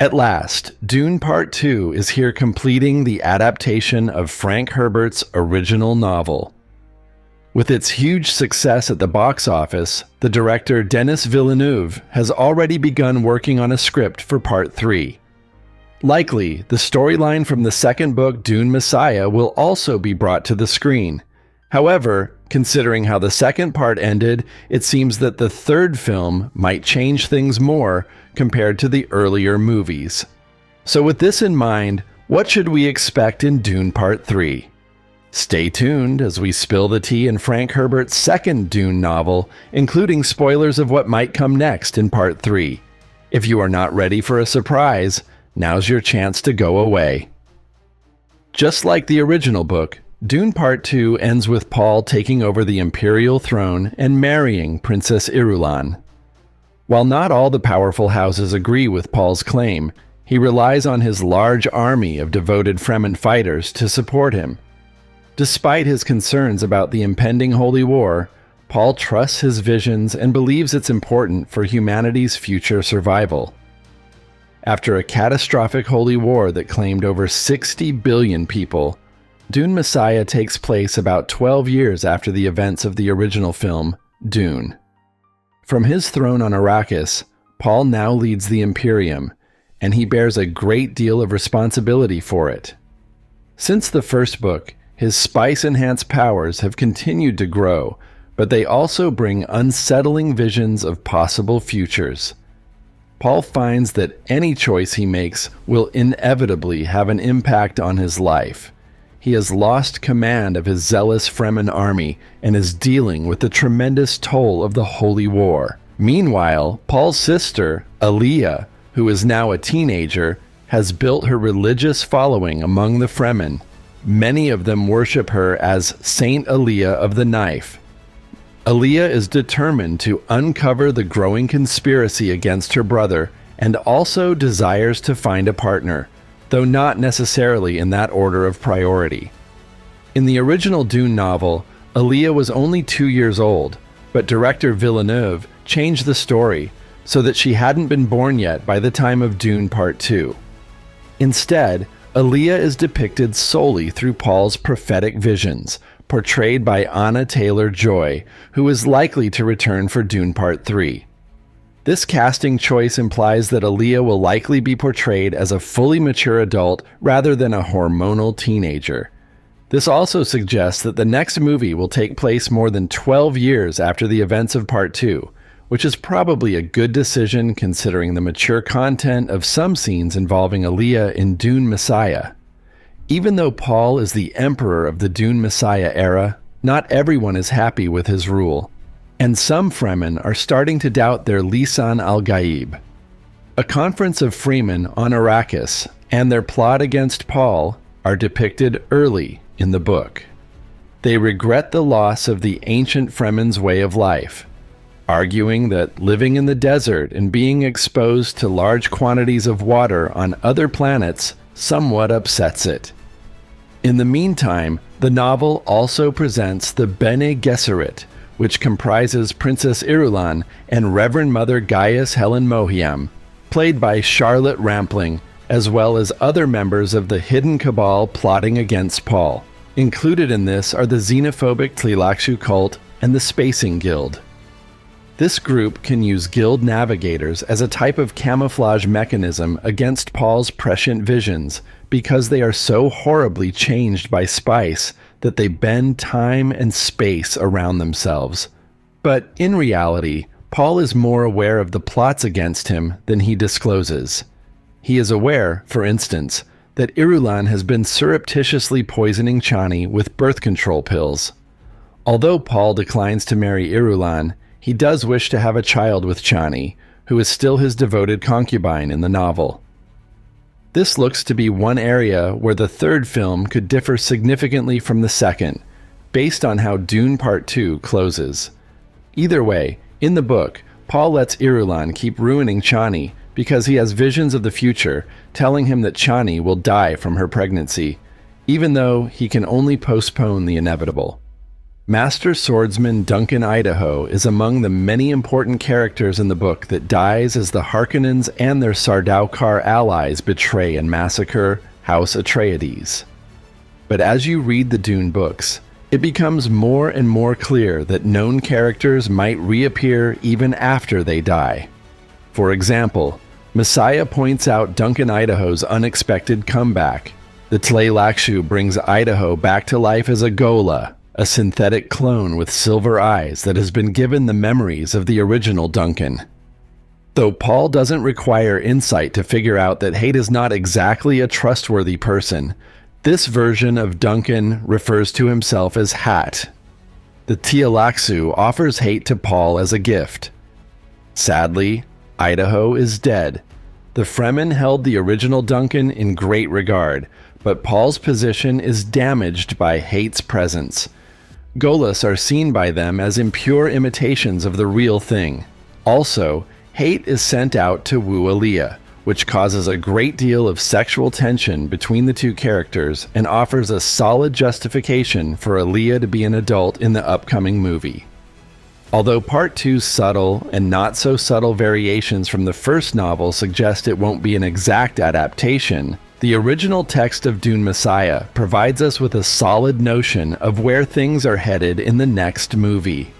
At last, Dune Part 2 is here completing the adaptation of Frank Herbert's original novel. With its huge success at the box office, the director Denis Villeneuve has already begun working on a script for Part 3. Likely, the storyline from the second book, Dune Messiah, will also be brought to the screen. However, considering how the second part ended, it seems that the third film might change things more compared to the earlier movies. So with this in mind, what should we expect in Dune Part 3? Stay tuned as we spill the tea in Frank Herbert's second Dune novel, including spoilers of what might come next in Part 3. If you are not ready for a surprise, now's your chance to go away. Just like the original book, Dune Part 2 ends with Paul taking over the Imperial throne and marrying Princess Irulan. While not all the powerful houses agree with Paul's claim, he relies on his large army of devoted Fremen fighters to support him. Despite his concerns about the impending Holy War, Paul trusts his visions and believes it's important for humanity's future survival. After a catastrophic Holy War that claimed over 60 billion people, Dune Messiah takes place about 12 years after the events of the original film, Dune. From his throne on Arrakis, Paul now leads the Imperium, and he bears a great deal of responsibility for it. Since the first book, his spice-enhanced powers have continued to grow, but they also bring unsettling visions of possible futures. Paul finds that any choice he makes will inevitably have an impact on his life. He has lost command of his zealous Fremen army and is dealing with the tremendous toll of the Holy War. Meanwhile, Paul's sister, Alia, who is now a teenager, has built her religious following among the Fremen. Many of them worship her as Saint Alia of the Knife. Alia is determined to uncover the growing conspiracy against her brother and also desires to find a partner, though not necessarily in that order of priority. In the original Dune novel, Alia was only 2 years old, but director Villeneuve changed the story so that she hadn't been born yet by the time of Dune Part 2. Instead, Alia is depicted solely through Paul's prophetic visions, portrayed by Anna Taylor-Joy, who is likely to return for Dune Part 3. This casting choice implies that Alia will likely be portrayed as a fully mature adult rather than a hormonal teenager. This also suggests that the next movie will take place more than 12 years after the events of Part 2, which is probably a good decision considering the mature content of some scenes involving Alia in Dune Messiah. Even though Paul is the emperor of the Dune Messiah era, not everyone is happy with his rule, and some Fremen are starting to doubt their Lisan al-Gaib. A conference of freemen on Arrakis and their plot against Paul are depicted early in the book. They regret the loss of the ancient Fremen's way of life, arguing that living in the desert and being exposed to large quantities of water on other planets somewhat upsets it. In the meantime, the novel also presents the Bene Gesserit, which comprises Princess Irulan and Reverend Mother Gaius Helen Mohiam, played by Charlotte Rampling, as well as other members of the hidden cabal plotting against Paul. Included in this are the xenophobic Tleilaxu cult and the Spacing Guild. This group can use guild navigators as a type of camouflage mechanism against Paul's prescient visions because they are so horribly changed by spice that they bend time and space around themselves. But in reality, Paul is more aware of the plots against him than he discloses. He is aware, for instance, that Irulan has been surreptitiously poisoning Chani with birth control pills. Although Paul declines to marry Irulan, he does wish to have a child with Chani, who is still his devoted concubine in the novel. This looks to be one area where the third film could differ significantly from the second, based on how Dune Part 2 closes. Either way, in the book, Paul lets Irulan keep ruining Chani because he has visions of the future, telling him that Chani will die from her pregnancy, even though he can only postpone the inevitable. Master swordsman Duncan Idaho is among the many important characters in the book that dies as the Harkonnens and their Sardaukar allies betray and massacre House Atreides. But as you read the Dune books, it becomes more and more clear that known characters might reappear even after they die. For example, Messiah points out Duncan Idaho's unexpected comeback. The Tleilaxu brings Idaho back to life as a Gola, a synthetic clone with silver eyes that has been given the memories of the original Duncan. Though Paul doesn't require insight to figure out that Hate is not exactly a trustworthy person, this version of Duncan refers to himself as Hat. The Tleilaxu offers Hate to Paul as a gift. Sadly, Idaho is dead. The Fremen held the original Duncan in great regard, but Paul's position is damaged by Hate's presence. Golas are seen by them as impure imitations of the real thing. Also, Hate is sent out to woo Alia, which causes a great deal of sexual tension between the two characters and offers a solid justification for Alia to be an adult in the upcoming movie. Although Part 2's subtle and not so subtle variations from the first novel suggest it won't be an exact adaptation, the original text of Dune Messiah provides us with a solid notion of where things are headed in the next movie.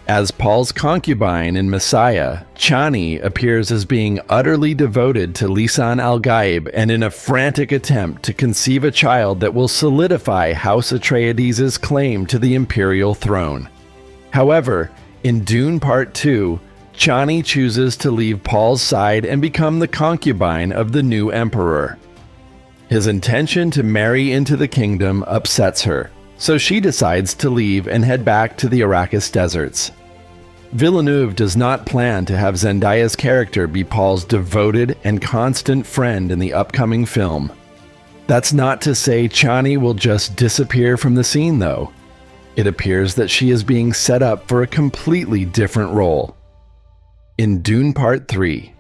As Paul's concubine in Messiah, Chani appears as being utterly devoted to Lisan al-Gaib and in a frantic attempt to conceive a child that will solidify House Atreides' claim to the imperial throne. However, in Dune Part 2, Chani chooses to leave Paul's side and become the concubine of the new emperor. His intention to marry into the kingdom upsets her, so she decides to leave and head back to the Arrakis deserts. Villeneuve does not plan to have Zendaya's character be Paul's devoted and constant friend in the upcoming film. That's not to say Chani will just disappear from the scene, though. It appears that she is being set up for a completely different role. In Dune Part 3,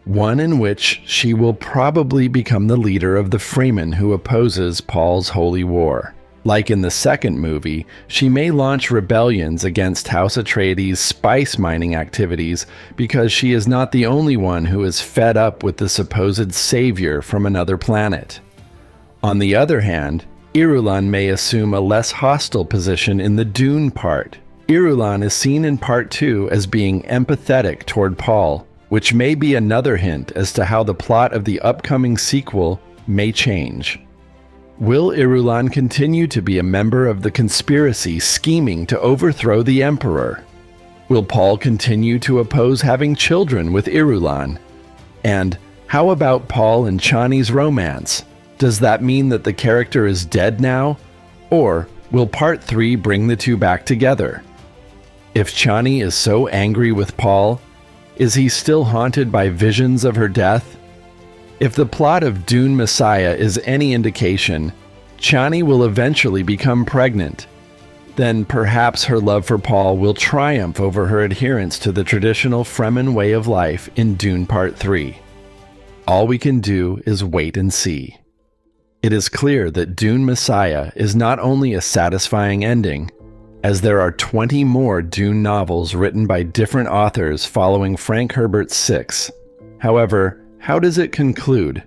one in which she will probably become the leader of the Fremen who opposes Paul's holy war. Like in the second movie, she may launch rebellions against House Atreides' spice mining activities because she is not the only one who is fed up with the supposed savior from another planet. On the other hand, Irulan may assume a less hostile position in the Dune part. Irulan is seen in Part 2 as being empathetic toward Paul, which may be another hint as to how the plot of the upcoming sequel may change. Will Irulan continue to be a member of the conspiracy scheming to overthrow the Emperor? Will Paul continue to oppose having children with Irulan? And how about Paul and Chani's romance? Does that mean that the character is dead now? Or will Part 3 bring the two back together? If Chani is so angry with Paul, is he still haunted by visions of her death? If the plot of Dune Messiah is any indication, Chani will eventually become pregnant. Then perhaps her love for Paul will triumph over her adherence to the traditional Fremen way of life in Dune Part 3. All we can do is wait and see. It is clear that Dune Messiah is not only a satisfying ending, as there are 20 more Dune novels written by different authors following Frank Herbert's 6. However, how does it conclude?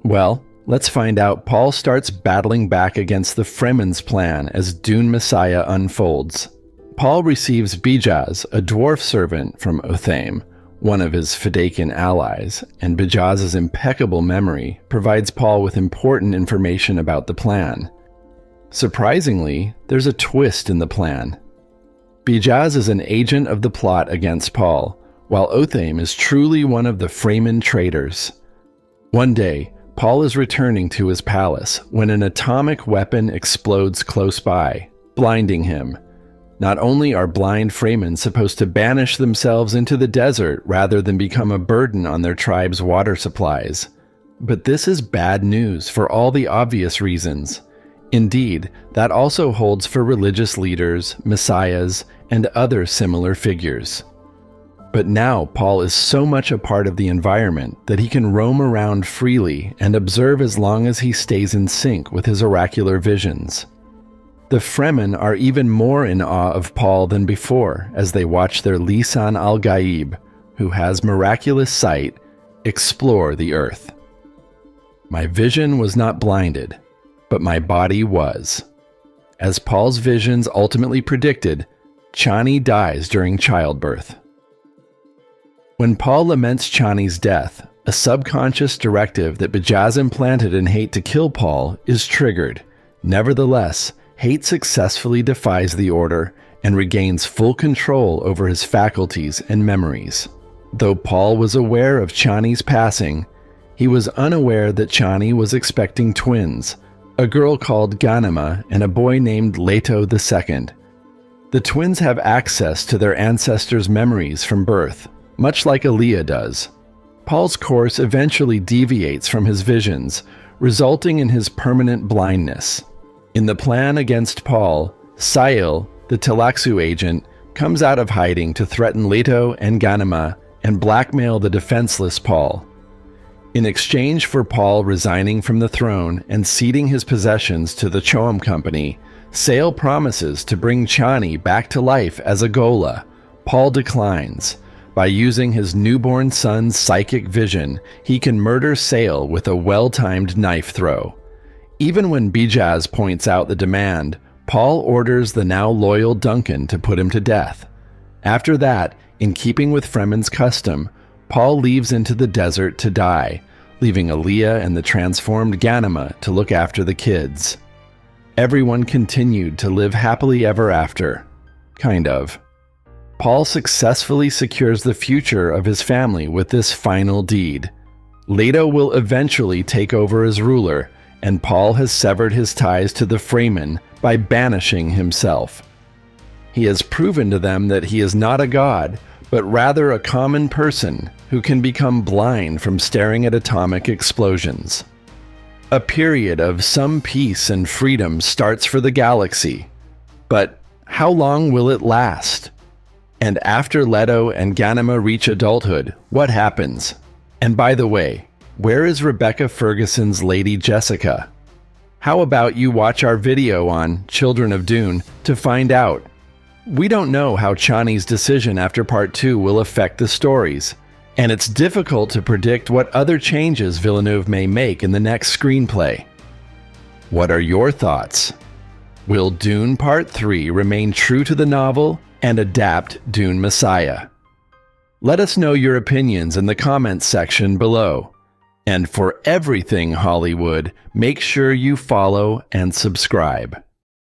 Well, let's find out. Paul starts battling back against the Fremen's plan as Dune Messiah unfolds. Paul receives Bijaz, a dwarf servant from Othame, one of his Fadakin allies, and Bijaz's impeccable memory provides Paul with important information about the plan. Surprisingly, there's a twist in the plan. Bijaz is an agent of the plot against Paul, while Othame is truly one of the Fremen traitors. One day, Paul is returning to his palace when an atomic weapon explodes close by, blinding him. Not only are blind Fremen supposed to banish themselves into the desert rather than become a burden on their tribe's water supplies, but this is bad news for all the obvious reasons. Indeed, that also holds for religious leaders, messiahs, and other similar figures. But now Paul is so much a part of the environment that he can roam around freely and observe as long as he stays in sync with his oracular visions. The Fremen are even more in awe of Paul than before as they watch their Lisan al-Gaib, who has miraculous sight, explore the earth. My vision was not blinded, but my body was. As Paul's visions ultimately predicted, Chani dies during childbirth. When Paul laments Chani's death, a subconscious directive that Bajaz implanted in Hate to kill Paul is triggered. Nevertheless, Hate successfully defies the order and regains full control over his faculties and memories. Though Paul was aware of Chani's passing, he was unaware that Chani was expecting twins, a girl called Ganima and a boy named Leto II. The twins have access to their ancestors' memories from birth, much like Alia does. Paul's course eventually deviates from his visions, resulting in his permanent blindness. In the plan against Paul, Sail, the Tlaxu agent, comes out of hiding to threaten Leto and Ganima and blackmail the defenseless Paul. In exchange for Paul resigning from the throne and ceding his possessions to the Choam Company, Sail promises to bring Chani back to life as a Ghola. Paul declines. By using his newborn son's psychic vision, he can murder Sail with a well-timed knife throw. Even when Bajaz points out the demand, Paul orders the now loyal Duncan to put him to death. After that, in keeping with Fremen's custom, Paul leaves into the desert to die, leaving Alia and the transformed Ganima to look after the kids. Everyone continued to live happily ever after. Kind of. Paul successfully secures the future of his family with this final deed. Leto will eventually take over as ruler, and Paul has severed his ties to the Fremen by banishing himself. He has proven to them that he is not a god, but rather a common person who can become blind from staring at atomic explosions. A period of some peace and freedom starts for the galaxy. But how long will it last? And after Leto and Ganima reach adulthood, what happens? And by the way, where is Rebecca Ferguson's Lady Jessica? How about you watch our video on Children of Dune to find out? We don't know how Chani's decision after Part 2 will affect the stories, and it's difficult to predict what other changes Villeneuve may make in the next screenplay. What are your thoughts? Will Dune Part 3 remain true to the novel and adapt Dune Messiah? Let us know your opinions in the comments section below. And for everything Hollywood, make sure you follow and subscribe.